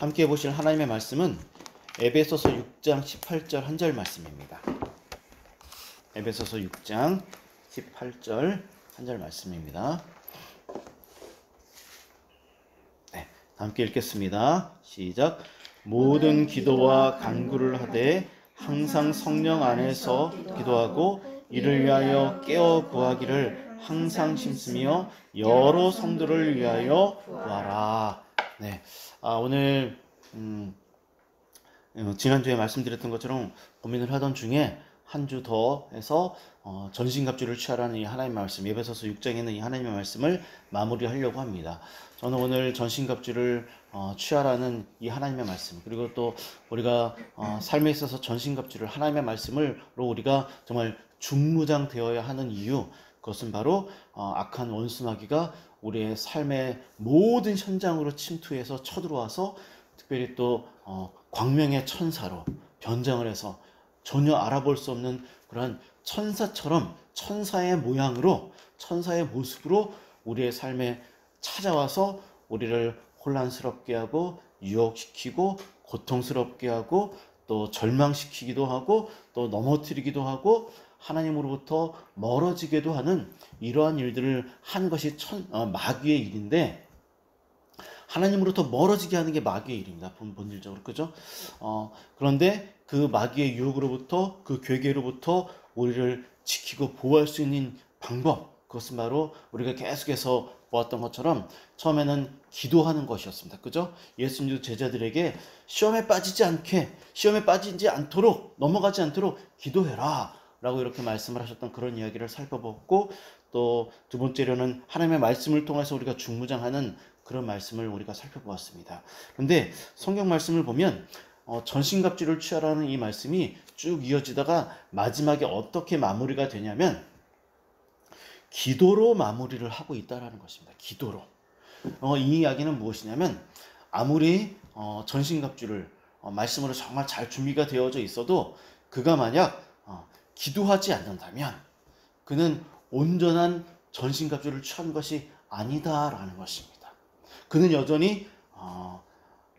함께 보실 하나님의 말씀은 에베소서 6장 18절 한 절 말씀입니다. 에베소서 6장 18절 한 절 말씀입니다. 네, 함께 읽겠습니다. 시작. 모든 기도와 간구를 하되 항상 성령 안에서 기도하고 이를 위하여 깨어 구하기를 항상 심쓰며 여러 성도를 위하여 구하라. 네, 오늘 지난주에 말씀드렸던 것처럼 고민을 하던 중에 한 주 더 해서 전신갑주를 취하라는 이 하나님의 말씀, 에베소서 6장에 있는 이 하나님의 말씀을 마무리하려고 합니다. 저는 오늘 전신갑주를 취하라는 이 하나님의 말씀, 그리고 또 우리가 삶에 있어서 전신갑주를 하나님의 말씀으로 우리가 정말 중무장되어야 하는 이유, 그것은 바로 악한 원수 마귀가 우리의 삶의 모든 현장으로 침투해서 쳐들어와서 특별히 또 광명의 천사로 변장을 해서 전혀 알아볼 수 없는 그런 천사처럼 천사의 모양으로 천사의 모습으로 우리의 삶에 찾아와서 우리를 혼란스럽게 하고 유혹시키고 고통스럽게 하고 또 절망시키기도 하고 또 넘어뜨리기도 하고 하나님으로부터 멀어지기도 하는 이러한 일들을 한 것이 마귀의 일인데, 하나님으로부터 멀어지게 하는 게 마귀의 일입니다. 본질적으로, 그죠? 그런데 그 마귀의 유혹으로부터, 그 괴계로부터 우리를 지키고 보호할 수 있는 방법, 그것은 바로 우리가 계속해서 보았던 것처럼 처음에는 기도하는 것이었습니다. 그죠? 예수님도 제자들에게 시험에 빠지지 않도록, 넘어가지 않도록 기도해라 라고 이렇게 말씀을 하셨던 그런 이야기를 살펴봤고, 또 두 번째로는 하나님의 말씀을 통해서 우리가 중무장하는 그런 말씀을 우리가 살펴보았습니다. 그런데 성경 말씀을 보면 전신갑주를 취하라는 이 말씀이 쭉 이어지다가 마지막에 어떻게 마무리가 되냐면 기도로 마무리를 하고 있다는 것입니다. 기도로. 이 이야기는 무엇이냐면, 아무리 전신갑주를 말씀으로 정말 잘 준비가 되어져 있어도 그가 만약 기도하지 않는다면 그는 온전한 전신갑주를 취한 것이 아니다라는 것입니다. 그는 여전히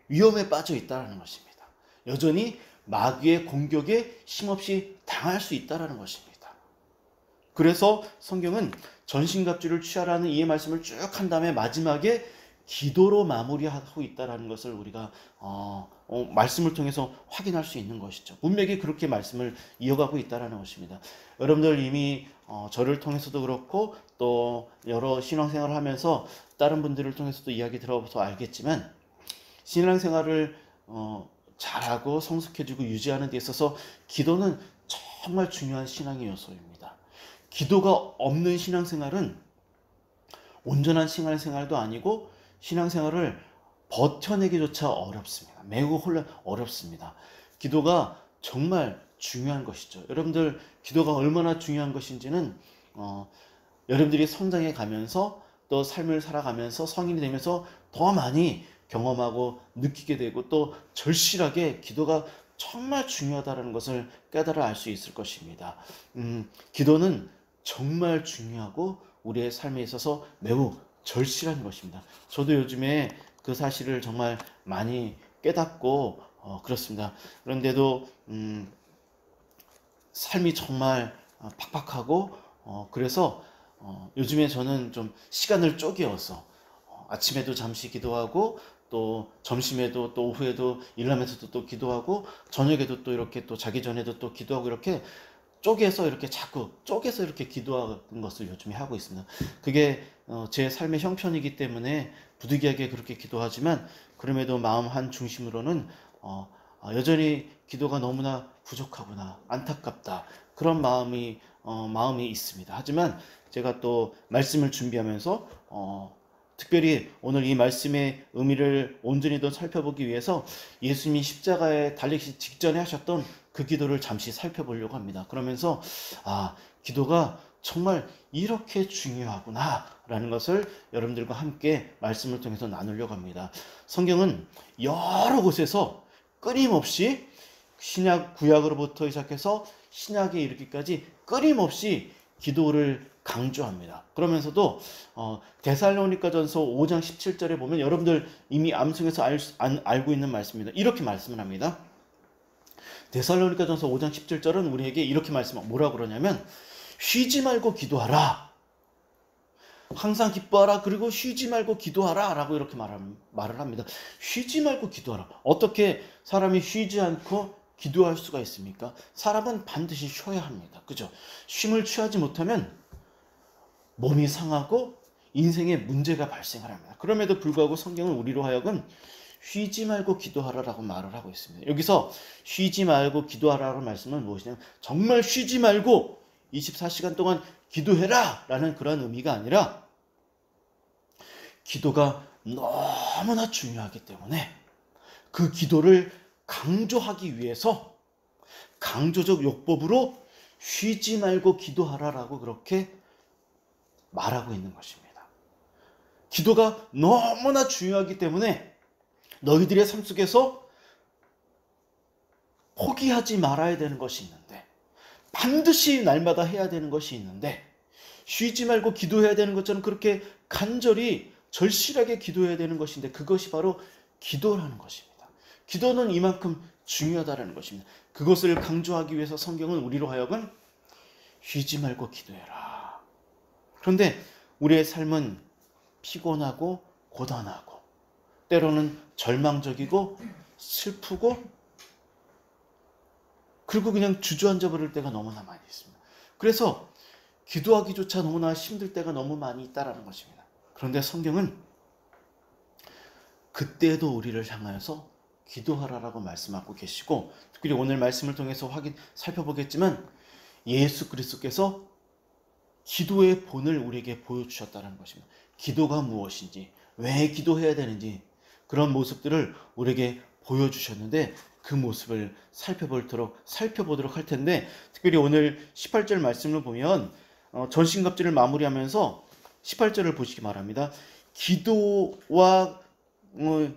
위험에 빠져 있다는 것입니다. 여전히 마귀의 공격에 힘없이 당할 수 있다는 것입니다. 그래서 성경은 전신갑주를 취하라는 이 말씀을 쭉 한 다음에 마지막에 기도로 마무리하고 있다는 것을 우리가 말씀을 통해서 확인할 수 있는 것이죠. 분명히 그렇게 말씀을 이어가고 있다는 것입니다. 여러분들 이미 저를 통해서도 그렇고 또 여러 신앙생활을 하면서 다른 분들을 통해서도 이야기 들어봐서 알겠지만, 신앙생활을 잘하고 성숙해지고 유지하는 데 있어서 기도는 정말 중요한 신앙의 요소입니다. 기도가 없는 신앙생활은 온전한 신앙생활도 아니고 신앙생활을 버텨내기조차 어렵습니다. 매우 어렵습니다. 기도가 정말 중요한 것이죠. 여러분들 기도가 얼마나 중요한 것인지는 여러분들이 성장해 가면서 또 삶을 살아가면서 성인이 되면서 더 많이 경험하고 느끼게 되고 또 절실하게 기도가 정말 중요하다는 것을 깨달아 알 수 있을 것입니다. 기도는 정말 중요하고 우리의 삶에 있어서 매우 절실한 것입니다. 저도 요즘에 그 사실을 정말 많이 깨닫고 그렇습니다. 그런데도 삶이 정말 팍팍하고 그래서 요즘에 저는 좀 시간을 쪼개어서 아침에도 잠시 기도하고 또 점심에도 또 오후에도 일하면서도 또 기도하고 저녁에도 또 이렇게 또 자기 전에도 또 기도하고 이렇게 쪼개서 이렇게 자꾸 쪼개서 이렇게 기도하는 것을 요즘에 하고 있습니다. 그게 제 삶의 형편이기 때문에 부득이하게 그렇게 기도하지만 그럼에도 마음 한 중심으로는 여전히 기도가 너무나 부족하구나, 안타깝다, 그런 마음이 있습니다. 하지만 제가 또 말씀을 준비하면서 특별히 오늘 이 말씀의 의미를 온전히 더 살펴보기 위해서 예수님이 십자가에 달리기 직전에 하셨던 그 기도를 잠시 살펴보려고 합니다. 그러면서 기도가 정말 이렇게 중요하구나 라는 것을 여러분들과 함께 말씀을 통해서 나누려고 합니다. 성경은 여러 곳에서 끊임없이 신약 구약으로부터 시작해서 신약에 이르기까지 끊임없이 기도를 강조합니다. 그러면서도 데살로니가전서 5장 17절에 보면 여러분들 이미 암송에서 알고 있는 말씀입니다. 이렇게 말씀을 합니다. 데살로니가전서 5장 17절은 우리에게 이렇게 뭐라고 그러냐면 쉬지 말고 기도하라. 항상 기뻐하라. 그리고 쉬지 말고 기도하라. 라고 이렇게 말을 합니다. 쉬지 말고 기도하라. 어떻게 사람이 쉬지 않고 기도할 수가 있습니까? 사람은 반드시 쉬어야 합니다. 그죠? 쉼을 취하지 못하면 몸이 상하고 인생에 문제가 발생을 합니다. 그럼에도 불구하고 성경은 우리로 하여금 쉬지 말고 기도하라라고 말을 하고 있습니다. 여기서 쉬지 말고 기도하라는 말씀은 무엇이냐면 정말 쉬지 말고 24시간 동안 기도해라 라는 그런 의미가 아니라 기도가 너무나 중요하기 때문에 그 기도를 강조하기 위해서 강조적 요법으로 쉬지 말고 기도하라라고 그렇게 말하고 있는 것입니다. 기도가 너무나 중요하기 때문에 너희들의 삶 속에서 포기하지 말아야 되는 것이 있는데 반드시 날마다 해야 되는 것이 있는데 쉬지 말고 기도해야 되는 것처럼 그렇게 간절히 절실하게 기도해야 되는 것인데 그것이 바로 기도라는 것입니다. 기도는 이만큼 중요하다는 것입니다. 그것을 강조하기 위해서 성경은 우리로 하여금 쉬지 말고 기도해라. 그런데 우리의 삶은 피곤하고 고단하고 때로는 절망적이고 슬프고 그리고 그냥 주저앉아 버릴 때가 너무나 많이 있습니다. 그래서 기도하기조차 너무나 힘들 때가 너무 많이 있다라는 것입니다. 그런데 성경은 그때도 우리를 향하여서 기도하라라고 말씀하고 계시고 특별히 오늘 말씀을 통해서 살펴보겠지만 예수 그리스도께서 기도의 본을 우리에게 보여주셨다는 것입니다. 기도가 무엇인지, 왜 기도해야 되는지 그런 모습들을 우리에게 보여주셨는데 그 모습을 살펴보도록 할 텐데 특별히 오늘 18절 말씀을 보면 전신갑주를 마무리하면서 18절을 보시기 바랍니다. 기도와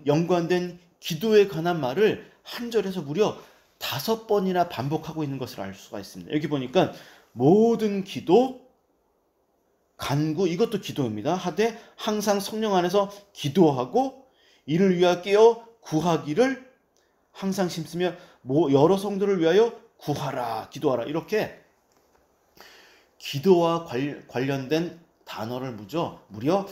연관된 기도에 관한 말을 한 절에서 무려 5번이나 반복하고 있는 것을 알 수가 있습니다. 여기 보니까 모든 기도, 간구 이것도 기도입니다. 하되 항상 성령 안에서 기도하고 이를 위하여 깨어 구하기를 항상 힘쓰며 여러 성도를 위하여 구하라, 기도하라 이렇게 기도와 관련된 단어를 무려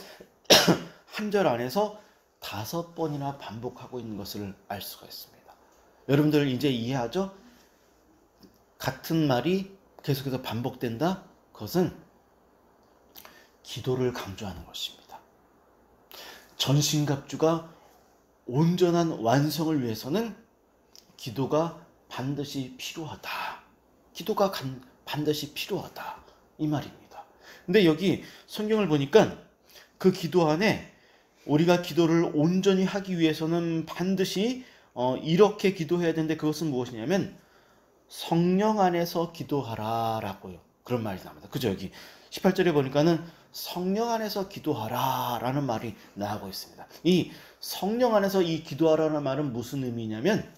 한 절 안에서 5번이나 반복하고 있는 것을 알 수가 있습니다. 여러분들 이제 이해하죠? 같은 말이 계속해서 반복된다? 그것은 기도를 강조하는 것입니다. 전신갑주가 온전한 완성을 위해서는 기도가 반드시 필요하다. 기도가 반드시 필요하다. 이 말입니다. 근데 여기 성경을 보니까 그 기도 안에 우리가 기도를 온전히 하기 위해서는 반드시 이렇게 기도해야 되는데 그것은 무엇이냐면 성령 안에서 기도하라 라고요. 그런 말이 나옵니다. 그죠? 여기 18절에 보니까는 성령 안에서 기도하라 라는 말이 나오고 있습니다. 이 성령 안에서 이 기도하라는 말은 무슨 의미냐면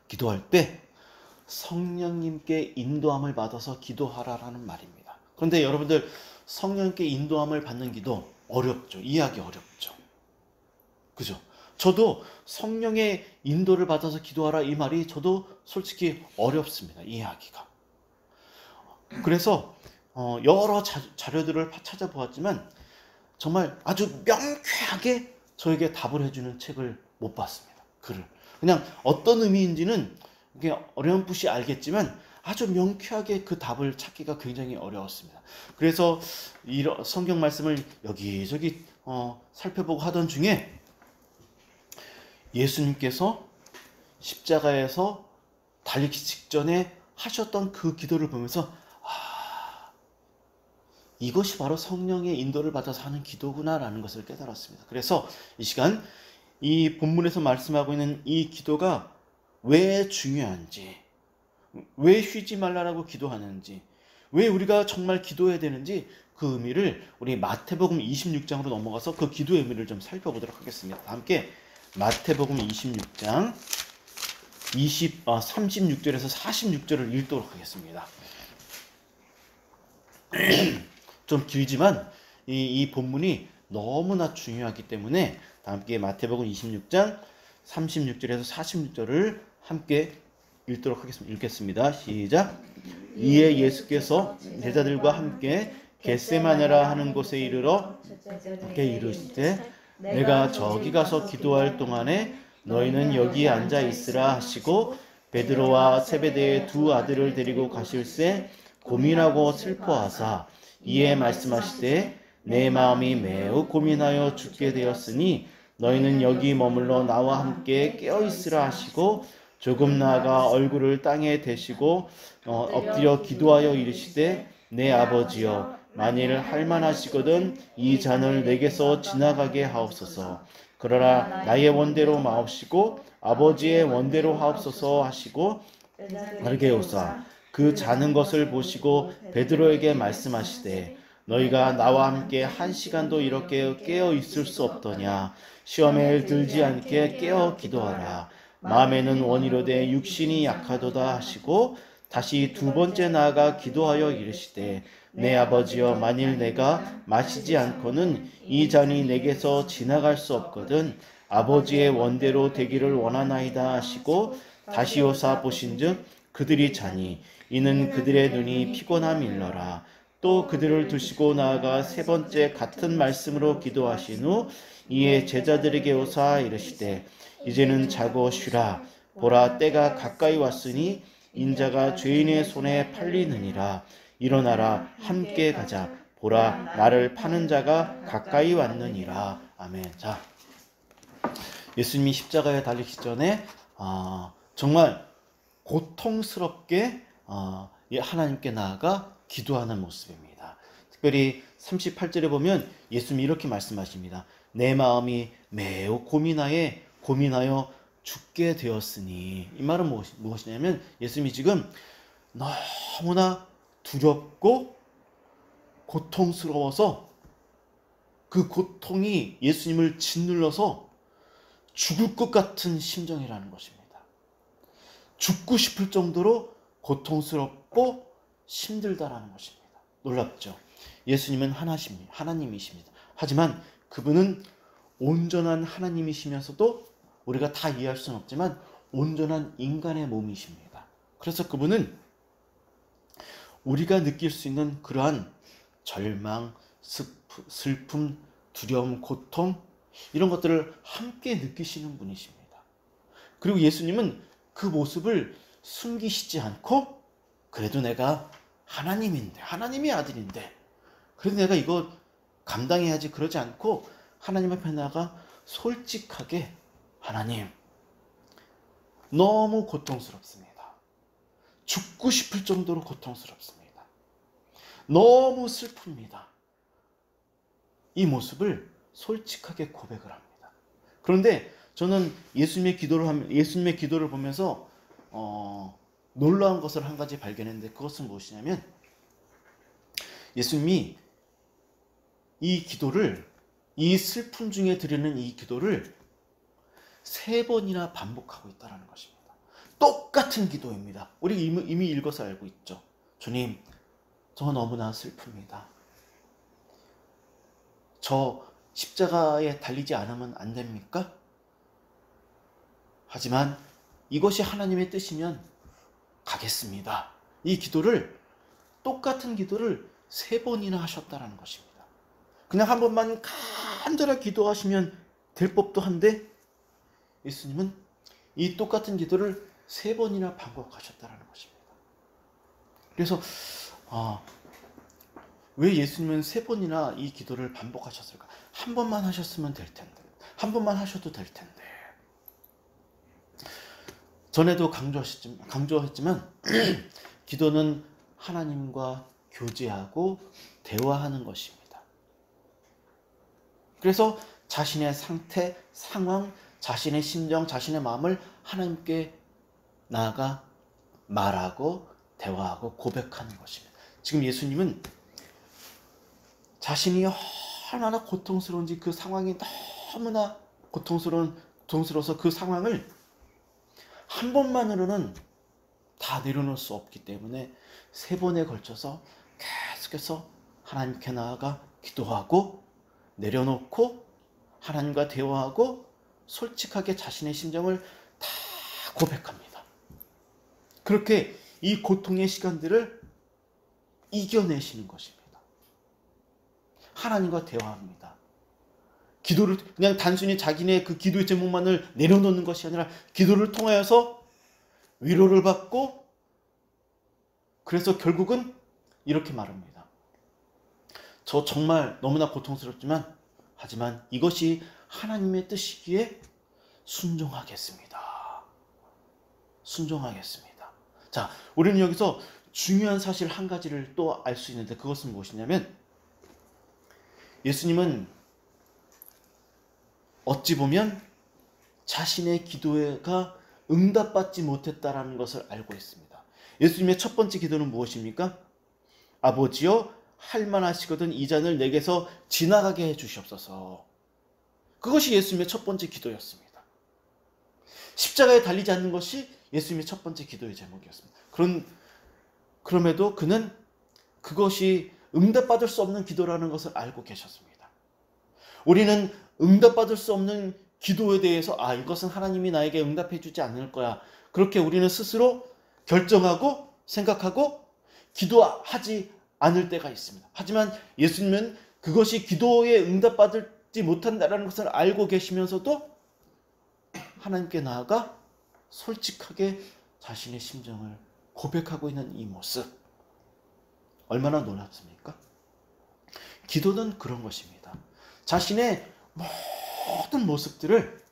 기도할 때 성령님께 인도함을 받아서 기도하라라는 말입니다. 그런데 여러분들 성령님께 인도함을 받는 기도 어렵죠. 이해하기 어렵죠. 그죠? 저도 성령의 인도를 받아서 기도하라 이 말이 저도 솔직히 어렵습니다. 이해하기가. 그래서 여러 자료들을 찾아보았지만 정말 아주 명쾌하게 저에게 답을 해주는 책을 못 봤습니다. 글을. 그냥 어떤 의미인지는 이게 어렴풋이 알겠지만 아주 명쾌하게 그 답을 찾기가 굉장히 어려웠습니다. 그래서 이 성경 말씀을 여기저기 살펴보고 하던 중에 예수님께서 십자가에서 달리기 직전에 하셨던 그 기도를 보면서 이것이 바로 성령의 인도를 받아서 하는 기도구나라는 것을 깨달았습니다. 그래서 이 시간 이 본문에서 말씀하고 있는 이 기도가 왜 중요한지, 왜 쉬지 말라라고 기도하는지, 왜 우리가 정말 기도해야 되는지 그 의미를 우리 마태복음 26장으로 넘어가서 그 기도의 의미를 좀 살펴보도록 하겠습니다. 함께 마태복음 26장 36절에서 46절을 읽도록 하겠습니다. 좀 길지만 이 본문이 너무나 중요하기 때문에 다 함께 마태복음 26장 36절에서 46절을 함께 읽도록 하겠습니다. 읽겠습니다. 시작. 이에 예수께서 제자들과 함께 겟세마네라 하는 곳에 이르러 이렇게 이르시되 내가 저기 가서 기도할 동안에 너희는 여기 앉아 있으라 하시고 베드로와 세베대의 두 아들을 데리고 가실새 고민하고 슬퍼하사 이에 말씀하시되 내 마음이 매우 고민하여 죽게 되었으니 너희는 여기 머물러 나와 함께 깨어 있으라 하시고 조금 나아가 얼굴을 땅에 대시고 엎드려 기도하여 이르시되 내 아버지여 만일 할만하시거든 이 잔을 내게서 지나가게 하옵소서. 그러나 나의 원대로 마옵시고 아버지의 원대로 하옵소서 하시고 아르게오사 그 자는 것을 보시고 베드로에게 말씀하시되 너희가 나와 함께 한 시간도 이렇게 깨어 있을 수 없더냐. 시험에 들지 않게 깨어 기도하라. 마음에는 원이로되 육신이 약하도다 하시고 다시 두 번째 나아가 기도하여 이르시되 내 아버지여 만일 내가 마시지 않고는 이 잔이 내게서 지나갈 수 없거든 아버지의 원대로 되기를 원하나이다 하시고 다시 오사 보신즉 그들이 자니 이는 그들의 눈이 피곤함 일러라. 또 그들을 두시고 나아가 세 번째 같은 말씀으로 기도하신 후 이에 제자들에게 오사 이르시되 이제는 자고 쉬라. 보라 때가 가까이 왔으니 인자가 죄인의 손에 팔리느니라. 일어나라 함께 가자. 보라 나를 파는 자가 가까이 왔느니라. 아멘. 자, 예수님이 십자가에 달리기 전에 정말 고통스럽게 하나님께 나아가 기도하는 모습입니다. 특별히 38절에 보면 예수님이 이렇게 말씀하십니다. 내 마음이 매우 고민하여 죽게 되었으니. 이 말은 무엇이냐면 예수님이 지금 너무나 두렵고 고통스러워서 그 고통이 예수님을 짓눌러서 죽을 것 같은 심정이라는 것입니다. 죽고 싶을 정도로 고통스럽고 힘들다라는 것입니다. 놀랍죠? 예수님은 하나님이십니다. 하지만 그분은 온전한 하나님이시면서도 우리가 다 이해할 수는 없지만 온전한 인간의 몸이십니다. 그래서 그분은 우리가 느낄 수 있는 그러한 절망, 슬픔, 두려움, 고통 이런 것들을 함께 느끼시는 분이십니다. 그리고 예수님은 그 모습을 숨기시지 않고 그래도 내가 하나님인데 하나님의 아들인데 그래도 내가 이거 감당해야지 그러지 않고 하나님 앞에 나가 솔직하게 하나님 너무 고통스럽습니다. 죽고 싶을 정도로 고통스럽습니다. 너무 슬픕니다. 이 모습을 솔직하게 고백을 합니다. 그런데 저는 예수님의 기도를 보면서 놀라운 것을 한 가지 발견했는데 그것은 무엇이냐면 예수님이 이 슬픔 중에 드리는 이 기도를 3번이나 반복하고 있다는 것입니다. 똑같은 기도입니다. 우리 이미 읽어서 알고 있죠. 주님, 저 너무나 슬픕니다. 저 십자가에 달리지 않으면 안 됩니까? 하지만 이것이 하나님의 뜻이면 가겠습니다. 이 똑같은 기도를 3번이나 하셨다는 것입니다. 그냥 한 번만 간절하게 기도하시면 될 법도 한데 예수님은 이 똑같은 기도를 3번이나 반복하셨다는 것입니다. 그래서 왜 예수님은 3번이나 이 기도를 반복하셨을까? 한 번만 하셨으면 될 텐데, 한 번만 하셔도 될 텐데. 전에도 강조했지만 기도는 하나님과 교제하고 대화하는 것입니다. 그래서 자신의 상태, 상황, 자신의 심정, 자신의 마음을 하나님께 나아가 말하고 대화하고 고백하는 것입니다. 지금 예수님은 자신이 얼마나 고통스러운지 그 상황이 너무나 고통스러워서 그 상황을 한 번만으로는 다 내려놓을 수 없기 때문에 3번에 걸쳐서 계속해서 하나님께 나아가 기도하고 내려놓고 하나님과 대화하고 솔직하게 자신의 심정을 다 고백합니다. 그렇게 이 고통의 시간들을 이겨내시는 것입니다. 하나님과 대화합니다. 기도를 그냥 단순히 자기네 그 기도의 제목만을 내려놓는 것이 아니라 기도를 통하여서 위로를 받고, 그래서 결국은 이렇게 말합니다. 저 정말 너무나 고통스럽지만 하지만 이것이 하나님의 뜻이기에 순종하겠습니다. 순종하겠습니다. 자, 우리는 여기서 중요한 사실 한 가지를 또 알 수 있는데, 그것은 무엇이냐면 예수님은 어찌 보면 자신의 기도가 응답받지 못했다라는 것을 알고 있습니다. 예수님의 첫 번째 기도는 무엇입니까? 아버지여, 할만하시거든 이 잔을 내게서 지나가게 해주시옵소서. 그것이 예수님의 첫 번째 기도였습니다. 십자가에 달리지 않는 것이 예수님의 첫 번째 기도의 제목이었습니다. 그럼에도 그는 그것이 응답받을 수 없는 기도라는 것을 알고 계셨습니다. 우리는 응답받을 수 없는 기도에 대해서 이것은 하나님이 나에게 응답해 주지 않을 거야, 그렇게 우리는 스스로 결정하고 생각하고 기도하지 않을 때가 있습니다. 하지만 예수님은 그것이 기도에 응답받지 못한다는 것을 알고 계시면서도 하나님께 나아가 솔직하게 자신의 심정을 고백하고 있는 이 모습, 얼마나 놀랍습니까? 기도는 그런 것입니다. 자신의 모든 모습들을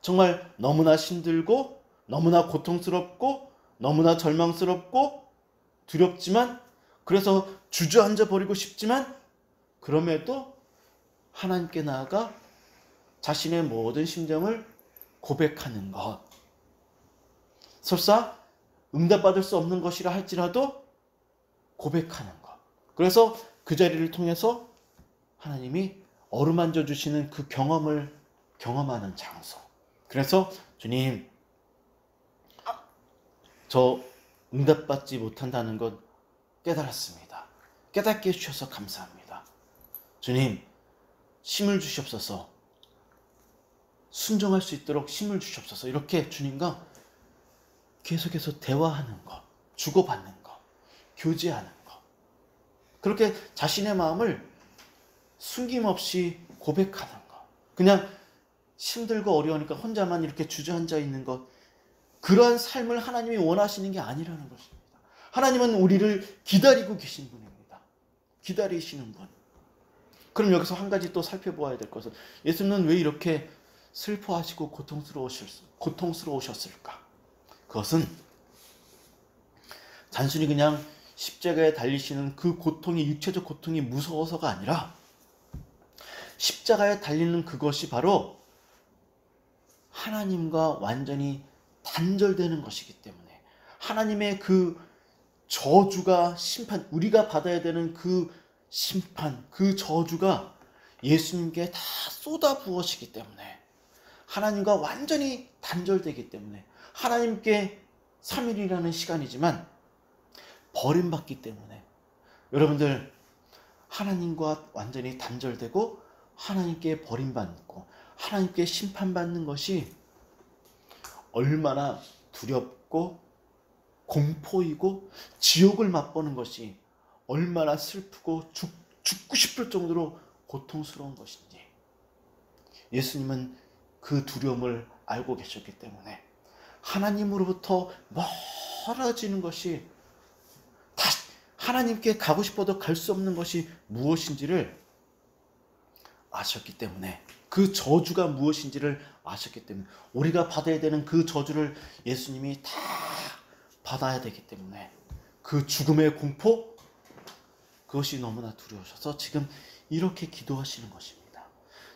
정말 너무나 힘들고 너무나 고통스럽고 너무나 절망스럽고 두렵지만, 그래서 주저앉아 버리고 싶지만, 그럼에도 하나님께 나아가 자신의 모든 심정을 고백하는 것, 설사 응답받을 수 없는 것이라 할지라도 고백하는 것. 그래서 그 자리를 통해서 하나님이 어루만져 주시는 그 경험을 경험하는 장소. 그래서 주님, 저 응답받지 못한다는 것 깨달았습니다. 깨닫게 해주셔서 감사합니다. 주님, 힘을 주시옵소서. 순종할 수 있도록 힘을 주시옵소서. 이렇게 주님과 계속해서 대화하는 것, 주고받는 것, 교제하는 것, 그렇게 자신의 마음을 숨김없이 고백하는 것, 그냥 힘들고 어려우니까 혼자만 이렇게 주저앉아 있는 것, 그러한 삶을 하나님이 원하시는 게 아니라는 것입니다. 하나님은 우리를 기다리고 계신 분입니다. 기다리시는 분. 그럼 여기서 한 가지 또 살펴보아야 될 것은, 예수님은 왜 이렇게 슬퍼하시고 고통스러우셨을까? 그것은 단순히 그냥 십자가에 달리시는 그 고통이, 육체적 고통이 무서워서가 아니라, 십자가에 달리는 그것이 바로 하나님과 완전히 단절되는 것이기 때문에, 하나님의 그 저주가, 심판, 우리가 받아야 되는 그 심판, 그 저주가 예수님께 다 쏟아부어지기 때문에, 하나님과 완전히 단절되기 때문에, 하나님께 3일이라는 시간이지만 버림받기 때문에, 여러분들 하나님과 완전히 단절되고 하나님께 버림받고 하나님께 심판받는 것이 얼마나 두렵고 공포이고, 지옥을 맛보는 것이 얼마나 슬프고 죽고 싶을 정도로 고통스러운 것인지 예수님은 그 두려움을 알고 계셨기 때문에, 하나님으로부터 멀어지는 것이, 다시 하나님께 가고 싶어도 갈 수 없는 것이 무엇인지를 아셨기 때문에, 그 저주가 무엇인지를 아셨기 때문에, 우리가 받아야 되는 그 저주를 예수님이 다 받아야 되기 때문에, 그 죽음의 공포, 그것이 너무나 두려우셔서 지금 이렇게 기도하시는 것입니다.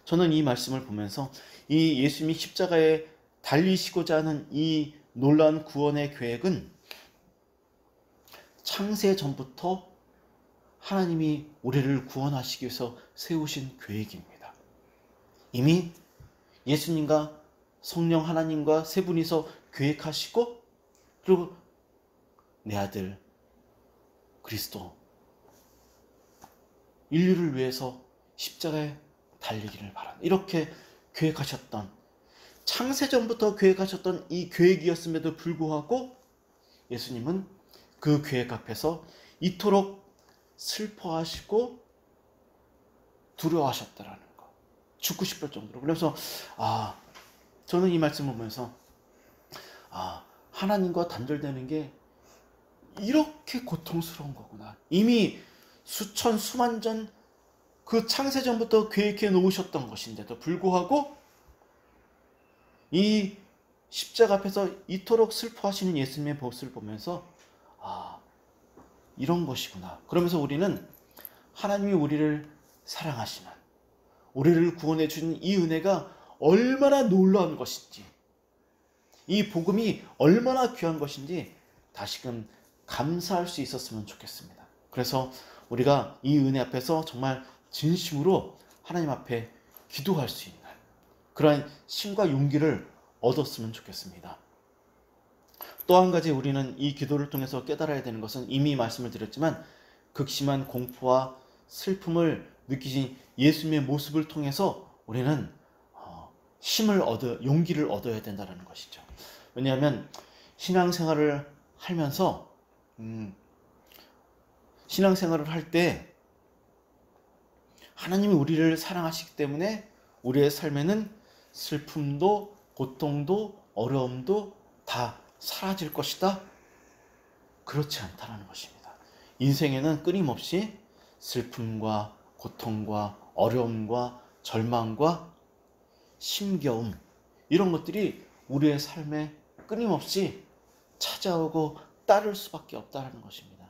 저는 이 말씀을 보면서 이 예수님이 십자가에 달리시고자 하는 이 놀라운 구원의 계획은 창세 전부터 하나님이 우리를 구원하시기 위해서 세우신 계획입니다. 이미 예수님과 성령 하나님과 세 분이서 계획하시고, 그리고 내 아들 그리스도 인류를 위해서 십자가에 달리기를 바란다. 이렇게 계획하셨던, 창세전부터 계획하셨던 이 계획이었음에도 불구하고 예수님은 그 계획 앞에서 이토록 슬퍼하시고 두려워하셨다라는 거. 죽고 싶을 정도로. 그래서 저는 이 말씀을 보면서 하나님과 단절되는 게 이렇게 고통스러운 거구나. 이미 수천 수만 전 그 창세전부터 계획해 놓으셨던 것인데도 불구하고 이 십자가 앞에서 이토록 슬퍼하시는 예수님의 모습을 보면서 이런 것이구나. 그러면서 우리는 하나님이 우리를 사랑하시는, 우리를 구원해 주신 이 은혜가 얼마나 놀라운 것인지, 이 복음이 얼마나 귀한 것인지 다시금 감사할 수 있었으면 좋겠습니다. 그래서 우리가 이 은혜 앞에서 정말 진심으로 하나님 앞에 기도할 수 있는 그러한 힘과 용기를 얻었으면 좋겠습니다. 또 한 가지 우리는 이 기도를 통해서 깨달아야 되는 것은, 이미 말씀을 드렸지만 극심한 공포와 슬픔을 느끼신 예수님의 모습을 통해서 우리는 용기를 얻어야 된다는 것이죠. 왜냐하면 신앙생활을 하면서 신앙생활을 할 때 하나님이 우리를 사랑하시기 때문에 우리의 삶에는 슬픔도 고통도 어려움도 다 사라질 것이다? 그렇지 않다는 것입니다. 인생에는 끊임없이 슬픔과 고통과 어려움과 절망과 힘겨움, 이런 것들이 우리의 삶에 끊임없이 찾아오고 따를 수밖에 없다는 것입니다.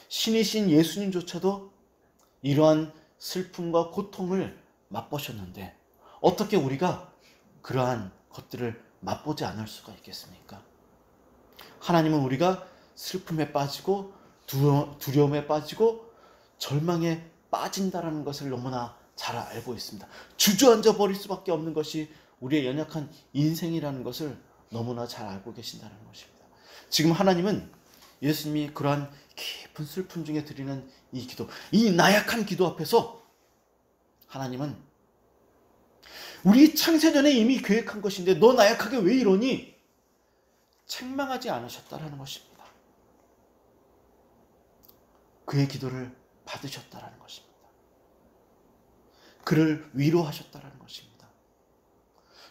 신이신 예수님조차도 이러한 슬픔과 고통을 맛보셨는데 어떻게 우리가 그러한 것들을 맛보지 않을 수가 있겠습니까? 하나님은 우리가 슬픔에 빠지고 두려움에 빠지고 절망에 빠진다는 것을 너무나 잘 알고 있습니다. 주저앉아 버릴 수밖에 없는 것이 우리의 연약한 인생이라는 것을 너무나 잘 알고 계신다는 것입니다. 지금 하나님은 예수님이 그러한 깊은 슬픔 중에 드리는 이 기도, 이 나약한 기도 앞에서 하나님은 우리 창세전에 이미 계획한 것인데 너 나약하게 왜 이러니? 책망하지 않으셨다라는 것입니다. 그의 기도를 받으셨다라는 것입니다. 그를 위로하셨다라는 것입니다.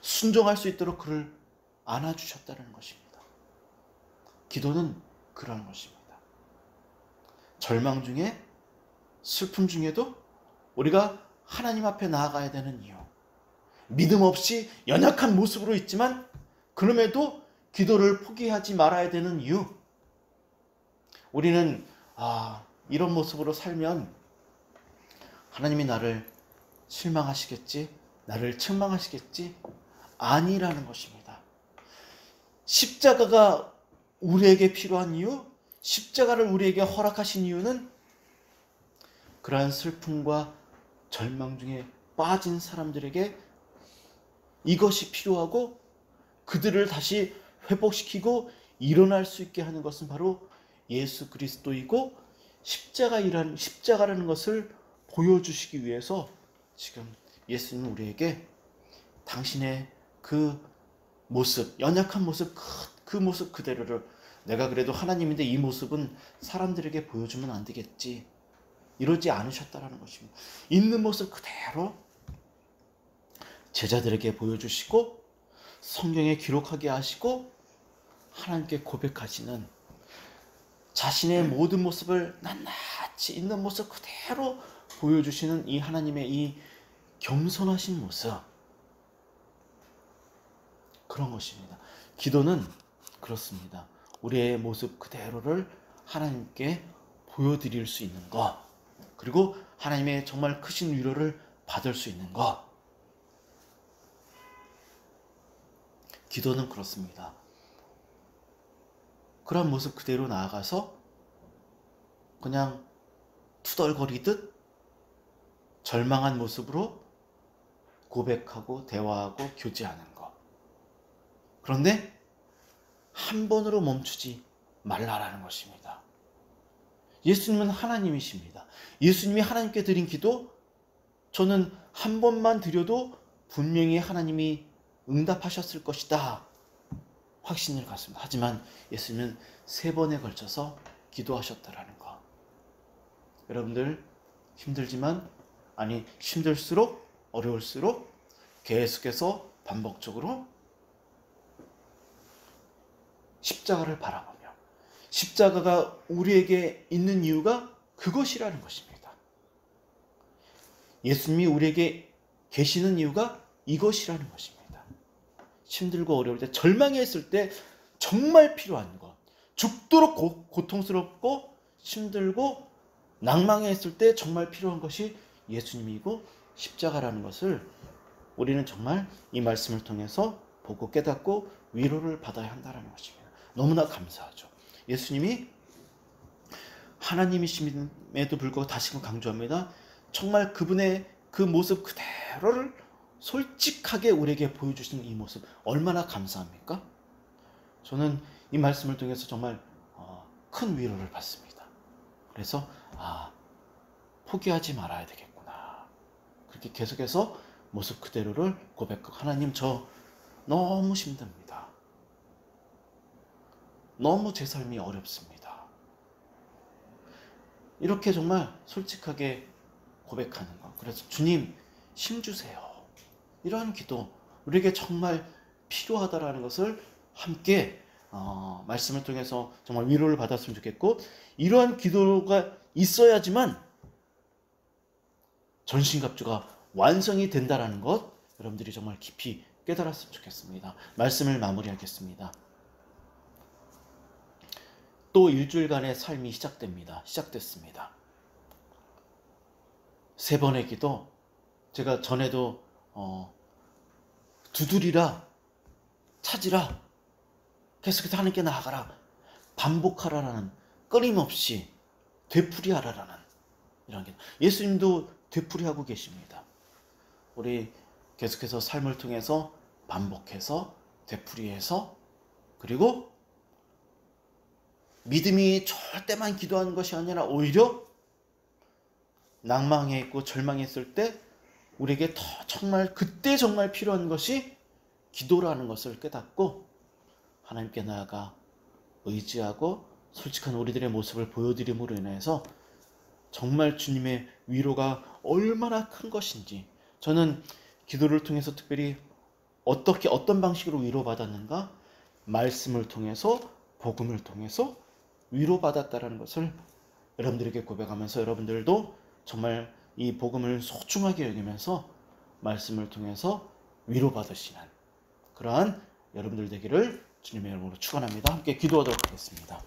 순종할 수 있도록 그를 안아주셨다는 것입니다. 기도는 그러한 것입니다. 절망 중에, 슬픔 중에도 우리가 하나님 앞에 나아가야 되는 이유, 믿음 없이 연약한 모습으로 있지만 그럼에도 기도를 포기하지 말아야 되는 이유, 우리는 이런 모습으로 살면 하나님이 나를 실망하시겠지, 나를 책망하시겠지, 아니라는 것입니다. 십자가가 우리에게 필요한 이유, 십자가를 우리에게 허락하신 이유는 그러한 슬픔과 절망 중에 빠진 사람들에게 이것이 필요하고 그들을 다시 회복시키고 일어날 수 있게 하는 것은 바로 예수 그리스도이고 십자가라는 것을 보여주시기 위해서 지금 예수님은 우리에게 당신의 그 모습, 연약한 모습, 그 모습 그대로를, 내가 그래도 하나님인데 이 모습은 사람들에게 보여주면 안 되겠지, 이러지 않으셨다라는 것입니다. 있는 모습 그대로 제자들에게 보여주시고 성경에 기록하게 하시고 하나님께 고백하시는, 자신의 모든 모습을 낱낱이 있는 모습 그대로 보여주시는 이 하나님의 이 겸손하신 모습, 그런 것입니다. 기도는 그렇습니다. 우리의 모습 그대로를 하나님께 보여드릴 수 있는 것, 그리고 하나님의 정말 크신 위로를 받을 수 있는 것. 기도는 그렇습니다. 그런 모습 그대로 나아가서 그냥 투덜거리듯 절망한 모습으로 고백하고 대화하고 교제하는 것. 그런데 한 번으로 멈추지 말라라는 것입니다. 예수님은 하나님이십니다. 예수님이 하나님께 드린 기도 저는 한 번만 드려도 분명히 하나님이 응답하셨을 것이다 확신을 갖습니다. 하지만 예수님은 3번에 걸쳐서 기도하셨다라는 것. 여러분들 힘들지만 힘들수록 어려울수록 계속해서 반복적으로 십자가를 바라보며 십자가가 우리에게 있는 이유가 그것이라는 것입니다. 예수님이 우리에게 계시는 이유가 이것이라는 것입니다. 힘들고 어려울 때, 절망했을 때 정말 필요한 것, 죽도록 고통스럽고 힘들고 낭망했을 때 정말 필요한 것이 예수님이고 십자가라는 것을 우리는 정말 이 말씀을 통해서 보고 깨닫고 위로를 받아야 한다는 것입니다. 너무나 감사하죠. 예수님이 하나님이심에도 불구하고 다시금 강조합니다. 정말 그분의 그 모습 그대로를 솔직하게 우리에게 보여주시는 이 모습 얼마나 감사합니까? 저는 이 말씀을 통해서 정말 큰 위로를 받습니다. 그래서 포기하지 말아야 되겠구나. 그렇게 계속해서 모습 그대로를 고백하고 하나님 저 너무 힘듭니다. 너무 제 삶이 어렵습니다. 이렇게 정말 솔직하게 고백하는 것. 그래서 주님 힘 주세요. 이러한 기도 우리에게 정말 필요하다라는 것을 함께 말씀을 통해서 정말 위로를 받았으면 좋겠고 이러한 기도가 있어야지만 전신갑주가 완성이 된다라는 것 여러분들이 정말 깊이 깨달았으면 좋겠습니다. 말씀을 마무리하겠습니다. 또 일주일간의 삶이 시작됐습니다. 3번의 기도 제가 전에도 두드리라 찾으라 계속해서 하나님께 나아가라 반복하라라는 끊임없이 되풀이하라라는 이런 게 예수님도 되풀이하고 계십니다. 우리 계속해서 삶을 통해서 반복해서 되풀이해서 그리고 믿음이 좋을 때만 기도하는 것이 아니라 오히려 낭망해 있고 절망했을 때 우리에게 더 정말 그때 정말 필요한 것이 기도라는 것을 깨닫고 하나님께 나아가 의지하고 솔직한 우리들의 모습을 보여드림으로 인해서 정말 주님의 위로가 얼마나 큰 것인지 저는 기도를 통해서 특별히 어떤 방식으로 위로받았는가 말씀을 통해서 복음을 통해서 위로받았다는 것을 여러분들에게 고백하면서 여러분들도 정말 이 복음을 소중하게 여기면서 말씀을 통해서 위로받으시는 그러한 여러분들 되기를 주님의 이름으로 축원합니다. 함께 기도하도록 하겠습니다.